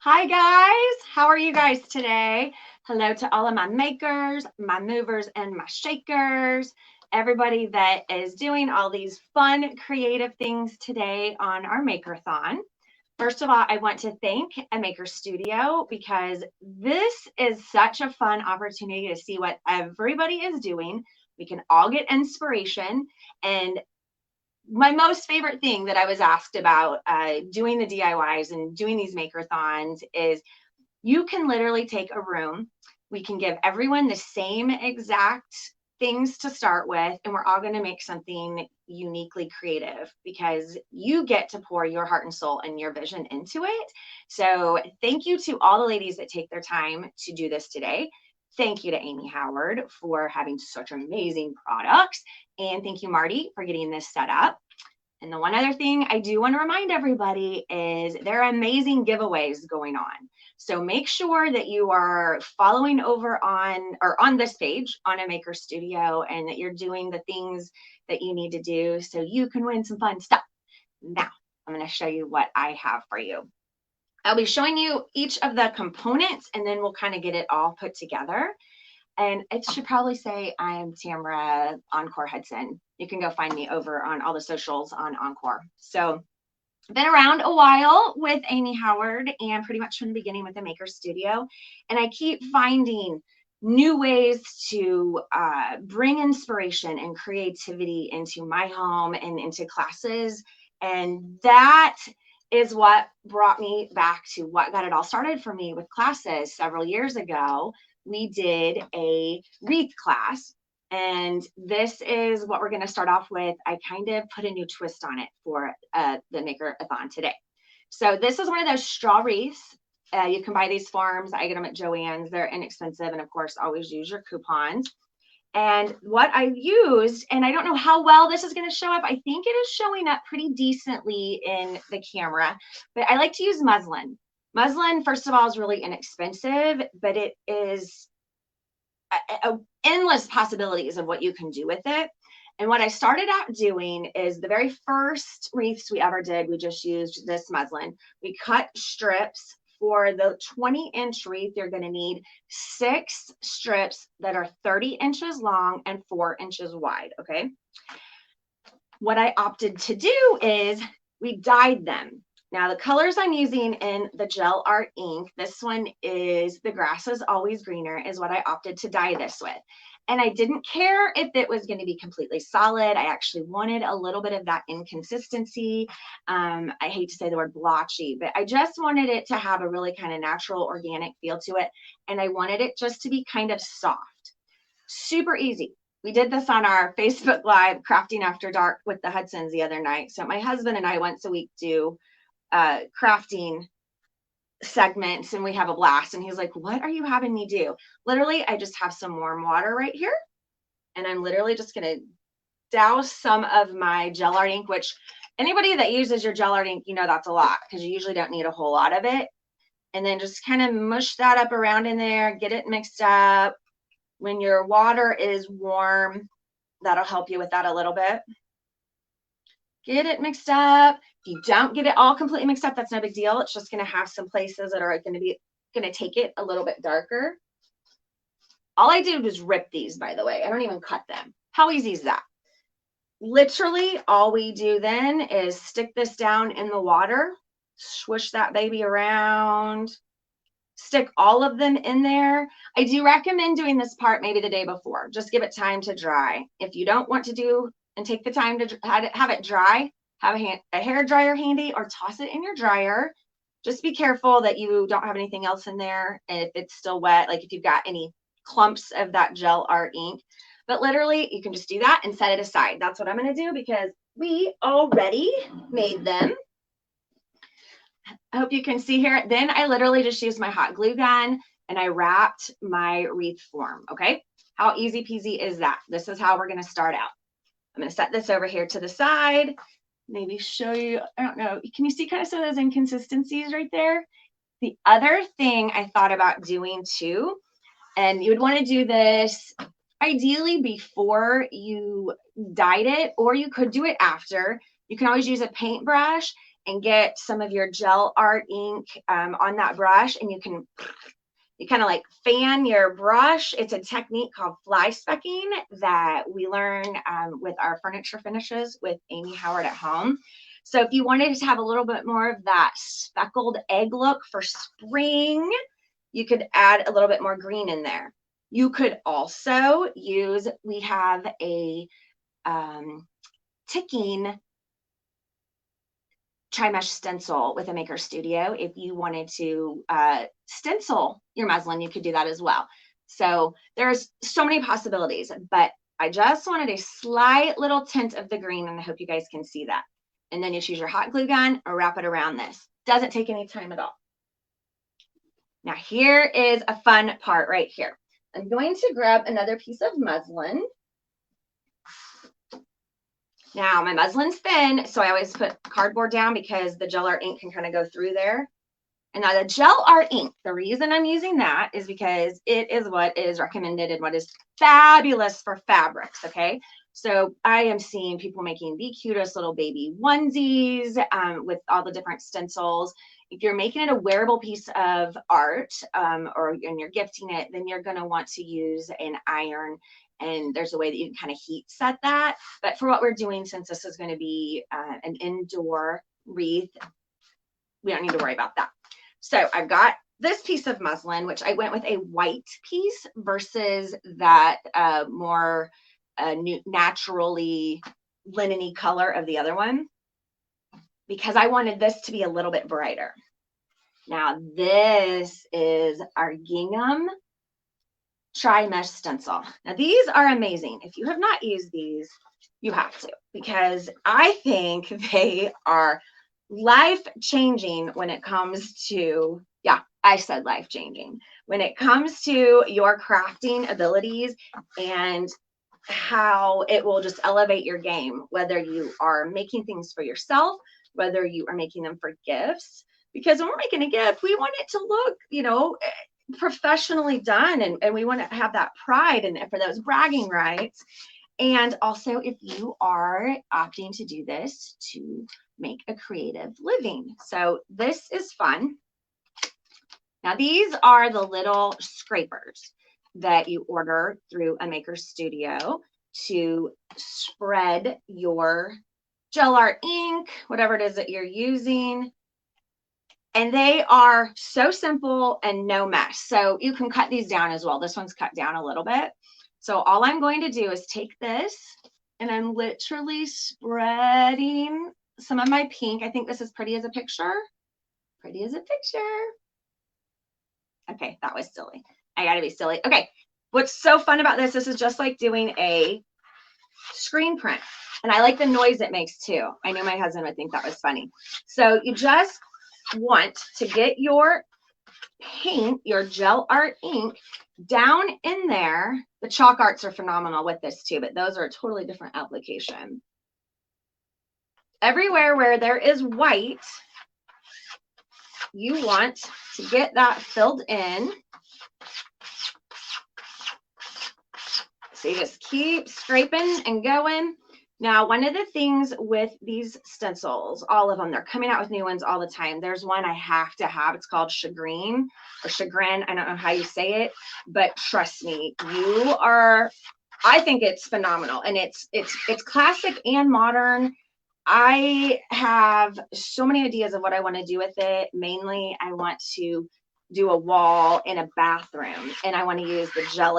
Hi guys, how are you guys today? Hello to all of my makers, my movers, and my shakers. Everybody that is doing all these fun, creative things today on our Makerthon. First of all, I want to thank a Maker Studio because this is such a fun opportunity to see what everybody is doing. We can all get inspiration, and my most favorite thing that I was asked about doing the DIYs and doing these makerthons is you can literally take a room. We can give everyone the same exact things to start with, and we're all going to make something uniquely creative because you get to pour your heart and soul and your vision into it. So, thank you to all the ladies that take their time to do this today. Thank you to Amy Howard for having such amazing products. And thank you, Marty, for getting this set up. And the one other thing I do want to remind everybody is there are amazing giveaways going on. So make sure that you are following over on this page on a Maker Studio and that you're doing the things that you need to do so you can win some fun stuff. Now, I'm going to show you what I have for you. I'll be showing you each of the components and then we'll kind of get it all put together. And it should probably say I'm Tamara ENCORE Hudson. You can go find me over on all the socials on ENCORE. So been around a while with Amy Howard and pretty much from the beginning with the Maker Studio. And I keep finding new ways to bring inspiration and creativity into my home and into classes. And that is what brought me back to what got it all started for me with classes several years ago. We did a Wreath class, and this is what we're going to start off with. I kind of put a new twist on it for the Makerthon today. So this is one of those straw wreaths. You can buy these forms. I get them at Joann's. They're inexpensive, and of course, always use your coupons. And what I used, and I don't know how well this is going to show up. I think it is showing up pretty decently in the camera, but I like to use muslin. Muslin, first of all, is really inexpensive, but it is endless possibilities of what you can do with it. And what I started out doing is the very first wreaths we ever did, we just used this muslin. We cut strips. For the 20-inch wreath, you're going to need 6 strips that are 30 inches long and 4 inches wide, okay? What I opted to do is we dyed them. Now, the colors I'm using in the gel art ink, this one is The Grass is Always Greener, is what I opted to dye this with. And I didn't care if it was going to be completely solid. I actually wanted a little bit of that inconsistency. I hate to say the word blotchy, but I just wanted it to have a really kind of natural, organic feel to it. And I wanted it just to be kind of soft. Super easy. We did this on our Facebook Live Crafting After Dark with the Hudsons the other night. So my husband and I once a week do crafting segments and we have a blast. And he's like, what are you having me do? Literally, I just have some warm water right here. And I'm literally just going to douse some of my gel art ink, which anybody that uses your gel art ink, you know that's a lot because you usually don't need a whole lot of it. And then just kind of mush that up around in there, get it mixed up. When your water is warm, that'll help you with that a little bit. Get it mixed up. If you don't get it all completely mixed up, that's no big deal. It's just going to have some places that are going to take it a little bit darker. All I did was rip these, by the way. I don't even cut them. How easy is that? Literally, all we do then is stick this down in the water, swish that baby around, stick all of them in there. I do recommend doing this part maybe the day before. Just give it time to dry. If you don't want to do and take the time to have it dry, have a hair dryer handy or toss it in your dryer. Just be careful that you don't have anything else in there. And if it's still wet, like if you've got any clumps of that gel art ink, but literally you can just do that and set it aside. That's what I'm going to do because we already made them. I hope you can see here. Then I literally just used my hot glue gun and I wrapped my wreath form. Okay. How easy peasy is that? This is how we're going to start out. I'm going to set this over here to the side. Maybe show you, I don't know, can you see kind of some of those inconsistencies right there? The other thing I thought about doing too, and you would want to do this ideally before you dyed it, or you could do it after. You can always use a paintbrush and get some of your gel art ink on that brush, and you kind of like fan your brush. It's a technique called fly specking that we learn with our furniture finishes with Amy Howard at home. So if you wanted to have a little bit more of that speckled egg look for spring, you could add a little bit more green in there. You could also use, we have a ticking tri-mesh stencil with a Maker Studio. If you wanted to stencil your muslin, you could do that as well. So there's so many possibilities, but I just wanted a slight little tint of the green, and I hope you guys can see that. And then you choose your hot glue gun or wrap it around this. Doesn't take any time at all. Now here is a fun part right here. I'm going to grab another piece of muslin. Now my muslin's thin, so I always put cardboard down because the gel art ink can kind of go through there. And now the gel art ink, the reason I'm using that is because it is what is recommended and what is fabulous for fabrics, okay? So I am seeing people making the cutest little baby onesies with all the different stencils. If you're making it a wearable piece of art and you're gifting it, then you're going to want to use an iron, and there's a way that you can kind of heat set that. But for what we're doing, since this is going to be an indoor wreath, we don't need to worry about that. So I've got this piece of muslin, which I went with a white piece versus that more naturally linen-y color of the other one, because I wanted this to be a little bit brighter. Now this is our gingham tri-mesh stencil. Now these are amazing. If you have not used these, you have to, because I think they are life-changing when it comes to, yeah, I said life-changing, when it comes to your crafting abilities and how it will just elevate your game, whether you are making things for yourself, whether you are making them for gifts. Because when we're making a gift, we want it to look, you know, professionally done, and we want to have that pride and for those bragging rights. And also, if you are opting to do this to make a creative living. So this is fun. Now these are the little scrapers that you order through a Maker Studio to spread your gel art ink, whatever it is that you're using. And they are so simple and no mess. So you can cut these down as well. This one's cut down a little bit. So all I'm going to do is take this, and I'm literally spreading some of my pink. I think this is pretty as a picture. Pretty as a picture. Okay, that was silly. I gotta be silly. Okay, what's so fun about this is just like doing a screen print. And I like the noise it makes too. I knew my husband would think that was funny. So you just want to get your paint, your gel art ink down in there. The chalk arts are phenomenal with this too, but those are a totally different application. Everywhere where there is white, you want to get that filled in. So you just keep scraping and going. Now, one of the things with these stencils, all of them, they're coming out with new ones all the time. There's one I have to have. It's called Chagrin or Chagrin. I don't know how you say it, but trust me, I think it's phenomenal. And it's classic and modern. I have so many ideas of what I want to do with it. Mainly, I want to do a wall in a bathroom, and I want to use the gel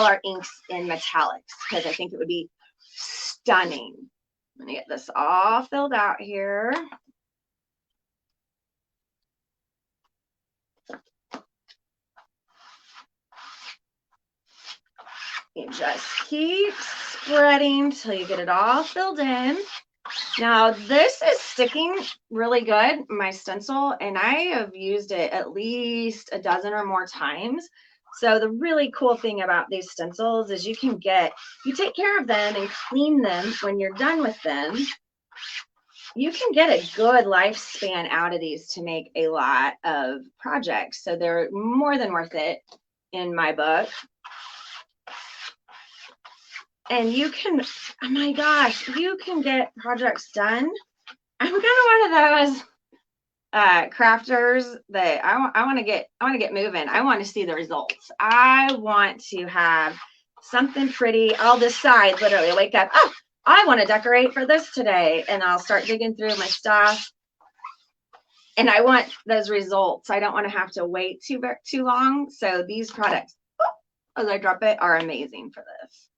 art inks in metallics because I think it would be stunning. I'm gonna get this all filled out here. You just keep spreading till you get it all filled in. Now this is sticking really good, my stencil, and I have used it at least a dozen or more times. So the really cool thing about these stencils is you take care of them and clean them when you're done with them. You can get a good lifespan out of these to make a lot of projects. So they're more than worth it in my book. And you can, oh my gosh, you can get projects done I'm kind of one of those crafters that I want to get moving. I want to see the results. I want to have something pretty. I'll decide literally, I wake up, oh, I want to decorate for this today, and I'll start digging through my stuff. And I want those results. I don't want to have to wait too long. So these products, as I drop it, are amazing for this.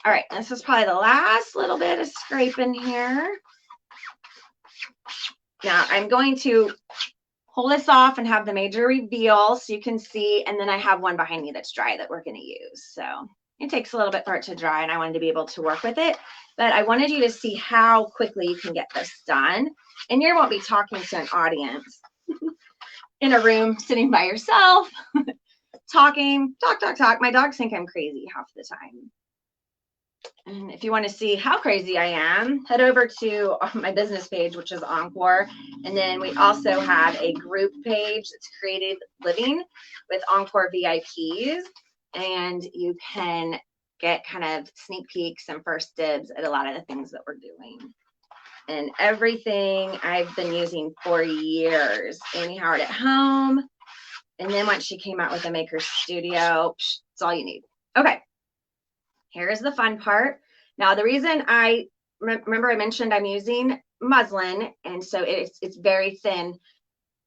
All right, this is probably the last little bit of scraping here. Now I'm going to pull this off and have the major reveal so you can see, and then I have one behind me that's dry that we're going to use. So it takes a little bit for it to dry, and I wanted to be able to work with it, but I wanted you to see how quickly you can get this done, and you won't be talking to an audience in a room sitting by yourself talking, talk. My dogs think I'm crazy half the time. And if you want to see how crazy I am, head over to my business page, which is ENCORE. And then we also have a group page that's Creative Living with ENCORE VIPs. And you can get kind of sneak peeks and first dibs at a lot of the things that we're doing. And everything I've been using for years. Amy Howard at Home. And then once she came out with the Maker Studio, it's all you need. Okay. Here's the fun part. Now, the reason I remember I mentioned I'm using muslin, and so it's very thin.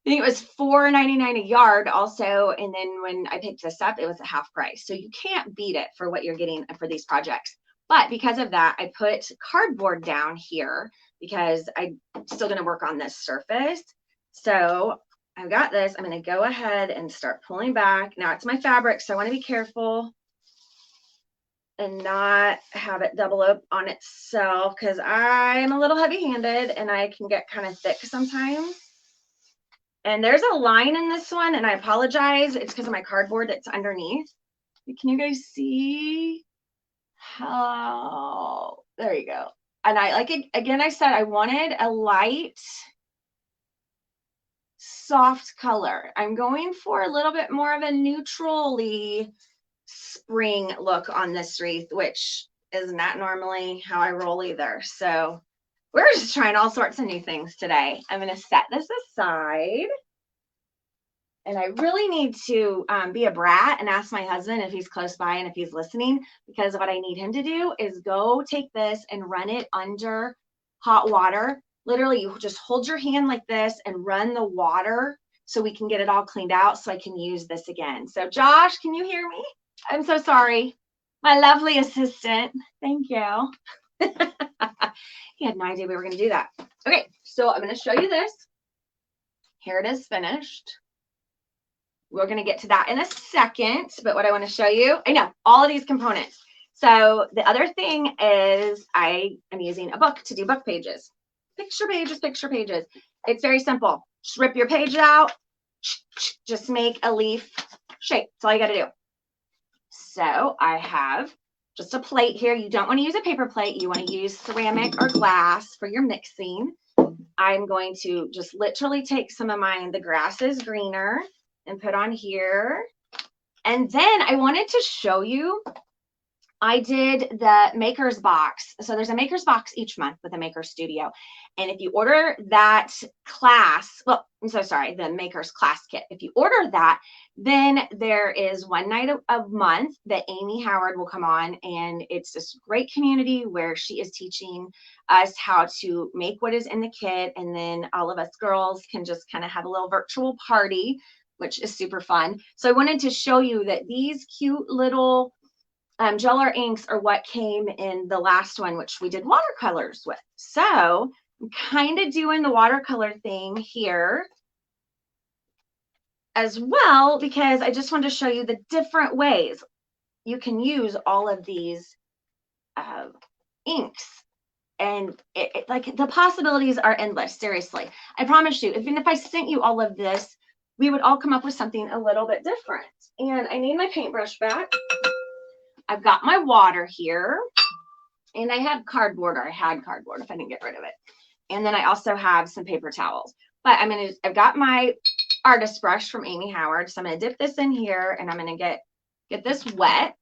I think it was $4.99 a yard also, and then when I picked this up, it was a half price. So you can't beat it for what you're getting for these projects. But because of that, I put cardboard down here because I'm still going to work on this surface. So I've got this. I'm going to go ahead and start pulling back. Now it's my fabric, so I want to be careful and not have it double up on itself because I'm a little heavy-handed and I can get kind of thick sometimes. And there's a line in this one, and I apologize. It's because of my cardboard that's underneath. Can you guys see how? There you go. And I like it. Again, I said I wanted a light, soft color. I'm going for a little bit more of a neutrally spring look on this wreath, which is not normally how I roll either. So we're just trying all sorts of new things today. I'm going to set this aside, and I really need to be a brat and ask my husband if he's close by and if he's listening, because what I need him to do is go take this and run it under hot water. Literally, you just hold your hand like this and run the water so we can get it all cleaned out so I can use this again. So Josh, can you hear me? I'm so sorry. My lovely assistant. Thank you. He had no idea we were going to do that. Okay, so I'm going to show you this. Here it is finished. We're going to get to that in a second, but what I want to show you, I know, all of these components. So the other thing is I am using a book to do book pages. Picture pages, picture pages. It's very simple. Just rip your page out. Just make a leaf shape. That's all you got to do. So I have just a plate here. You don't want to use a paper plate. You want to use ceramic or glass for your mixing. I'm going to just literally take some of mine, the grass is greener, and put on here. And then I wanted to show you, I did the Maker's Box. So there's a Maker's Box each month with the Maker Studio. And if you order that class, well, I'm so sorry, the Maker's Class Kit. If you order that, then there is one night a month that Amy Howard will come on, and it's this great community where she is teaching us how to make what is in the kit. And then all of us girls can just kind of have a little virtual party, which is super fun. So I wanted to show you that these cute little Geller inks are what came in the last one, which we did watercolors with. So I'm kind of doing the watercolor thing here as well, because I just wanted to show you the different ways you can use all of these inks. And like the possibilities are endless. Seriously, I promise you, even if I sent you all of this, we would all come up with something a little bit different. And I need my paintbrush back. I've got my water here, and I had cardboard, or I had cardboard if I didn't get rid of it. And then I also have some paper towels. But I've got my artist brush from Amy Howard. So I'm gonna dip this in here, and I'm gonna get this wet.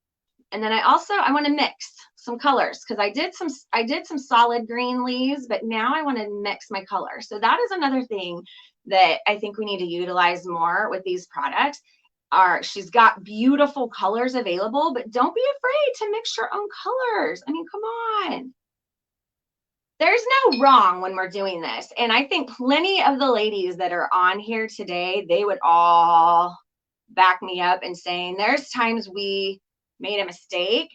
And then I want to mix some colors because I did some solid green leaves, but now I want to mix my colors. So that is another thing that I think we need to utilize more with these products. She's got beautiful colors available, but don't be afraid to mix your own colors. I mean, come on. There's no wrong when we're doing this. And I think plenty of the ladies that are on here today, they would all back me up and saying there's times we made a mistake.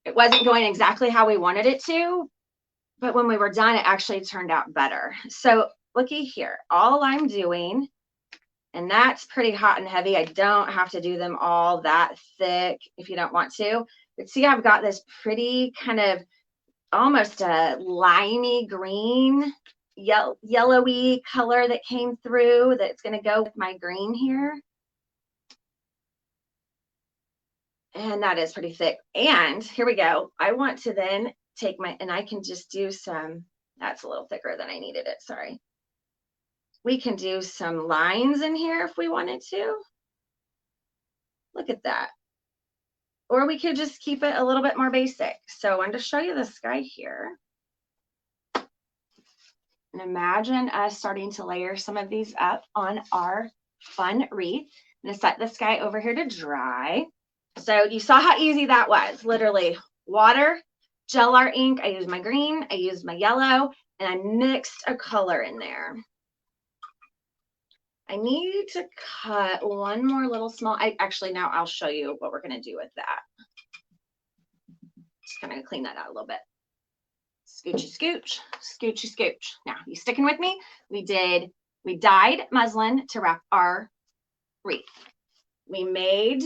It wasn't going exactly how we wanted it to, but when we were done, it actually turned out better. So looky here, all I'm doing, and that's pretty hot and heavy. I don't have to do them all that thick if you don't want to, but see, I've got this pretty kind of almost a limey green, yellowy color that came through that's going to go with my green here. And that is pretty thick. And here we go. I want to then take and I can just do some, that's a little thicker than I needed it, sorry. We can do some lines in here if we wanted to. Look at that. Or we could just keep it a little bit more basic. So I wanted to show you the sky here. And imagine us starting to layer some of these up on our fun wreath. I'm gonna set this guy over here to dry. So you saw how easy that was. Literally water, gel art ink. I used my green, I used my yellow, and I mixed a color in there. I need to cut one more little small, actually now I'll show you what we're gonna do with that. Just kind of clean that out a little bit. Scoochy scooch, scoochy scooch. Now, you sticking with me? We dyed muslin to wrap our wreath. We made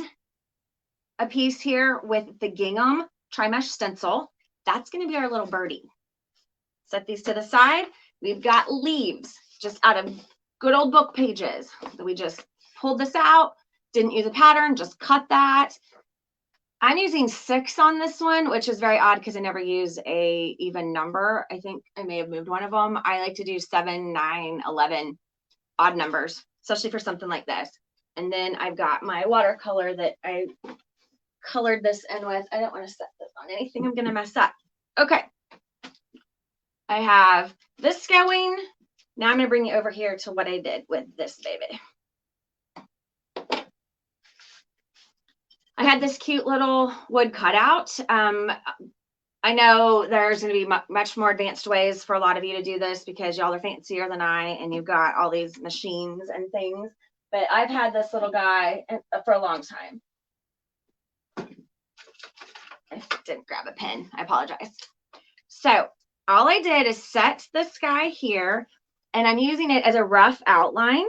a piece here with the gingham tri-mesh stencil. That's gonna be our little birdie. Set these to the side. We've got leaves just out of good old book pages. So we just pulled this out, didn't use a pattern, just cut that. I'm using 6 on this one, which is very odd because I never use a even number. I think I may have moved one of them. I like to do 7, 9, 11 odd numbers, especially for something like this. And then I've got my watercolor that I colored this in with. I don't want to set this on anything. I'm going to mess up. Okay. I have this going. Now I'm going to bring you over here to what I did with this baby. I had this cute little wood cutout. I know there's going to be much more advanced ways for a lot of you to do this because y'all are fancier than I, and you've got all these machines and things. But I've had this little guy for a long time. I didn't grab a pen. I apologize. So all I did is set this guy here, and I'm using it as a rough outline.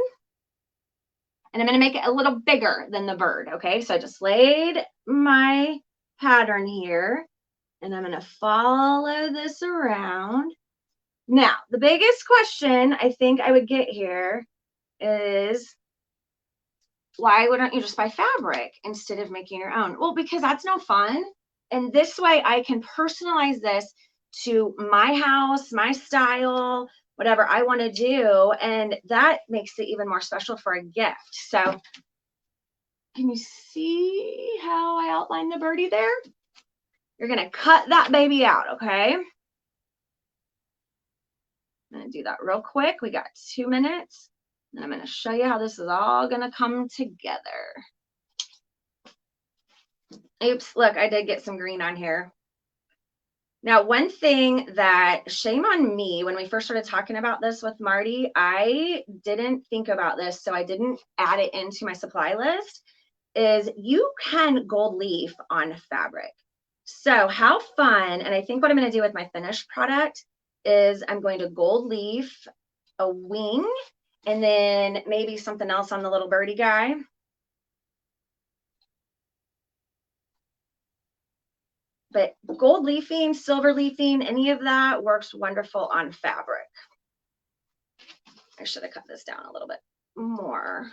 And I'm going to make it a little bigger than the bird. Okay, so I just laid my pattern here, and I'm going to follow this around. Now, the biggest question I think I would get here is, why wouldn't you just buy fabric instead of making your own? Well, because that's no fun. And this way I can personalize this to my house, my style, whatever I want to do, and that makes it even more special for a gift. So can you see how I outlined the birdie there? You're going to cut that baby out, okay? I'm going to do that real quick. We got 2 minutes, and I'm going to show you how this is all going to come together. Oops, look, I did get some green on here. Now, one thing that, shame on me, when we first started talking about this with Marty, I didn't think about this, so I didn't add it into my supply list, is you can gold leaf on fabric. So how fun, and I think what I'm going to do with my finished product is I'm going to gold leaf a wing and then maybe something else on the little birdie guy. But gold leafing, silver leafing, any of that works wonderful on fabric. I should have cut this down a little bit more.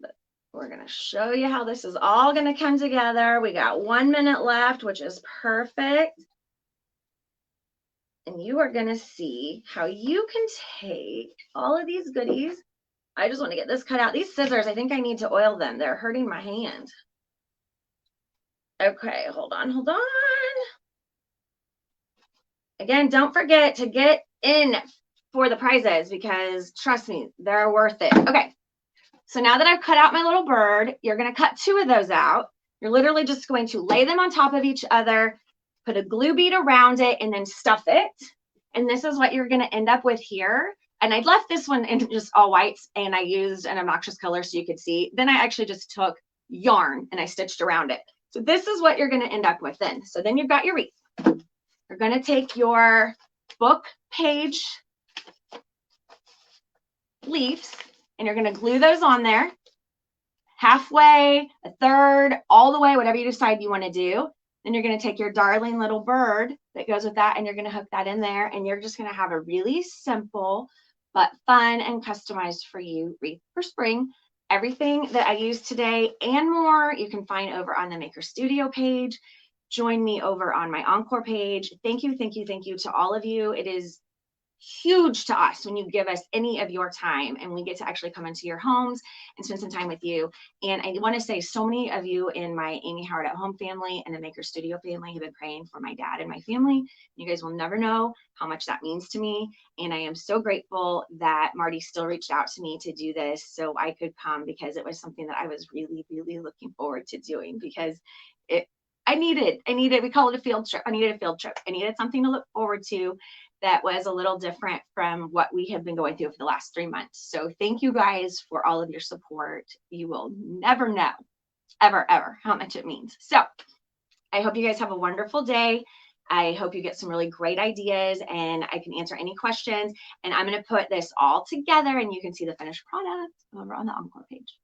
But we're going to show you how this is all going to come together. We got 1 minute left, which is perfect. And you are going to see how you can take all of these goodies. I just want to get this cut out. These scissors, I think I need to oil them. They're hurting my hand. Okay, hold on, hold on. Again, don't forget to get in for the prizes because trust me, they're worth it. Okay, so now that I've cut out my little bird, you're going to cut 2 of those out. You're literally just going to lay them on top of each other, put a glue bead around it, and then stuff it. And this is what you're going to end up with here. And I left this one in just all whites, and I used an obnoxious color so you could see. Then I actually just took yarn and I stitched around it. So this is what you're going to end up with then. So then you've got your wreath. You're going to take your book page leaves and you're going to glue those on there halfway, a third, all the way, whatever you decide you want to do. Then you're going to take your darling little bird that goes with that and you're going to hook that in there, and you're just going to have a really simple but fun and customized for you wreath for spring. Everything that I used today and more you can find over on the Maker Studio page. Join me over on my ENCORE page. Thank you, thank you, thank you to all of you. It is huge to us when you give us any of your time and we get to actually come into your homes and spend some time with you. And I want to say so many of you in my Amy Howard at Home family and the Maker Studio family have been praying for my dad and my family. You guys will never know how much that means to me. And I am so grateful that Marty still reached out to me to do this so I could come, because it was something that I was really, really looking forward to doing, because I needed, we call it a field trip. I needed a field trip. I needed something to look forward to that was a little different from what we have been going through for the last 3 months. So thank you guys for all of your support. You will never know, ever, ever how much it means. So I hope you guys have a wonderful day. I hope you get some really great ideas and I can answer any questions. And I'm going to put this all together and you can see the finished product over on the ENCORE page.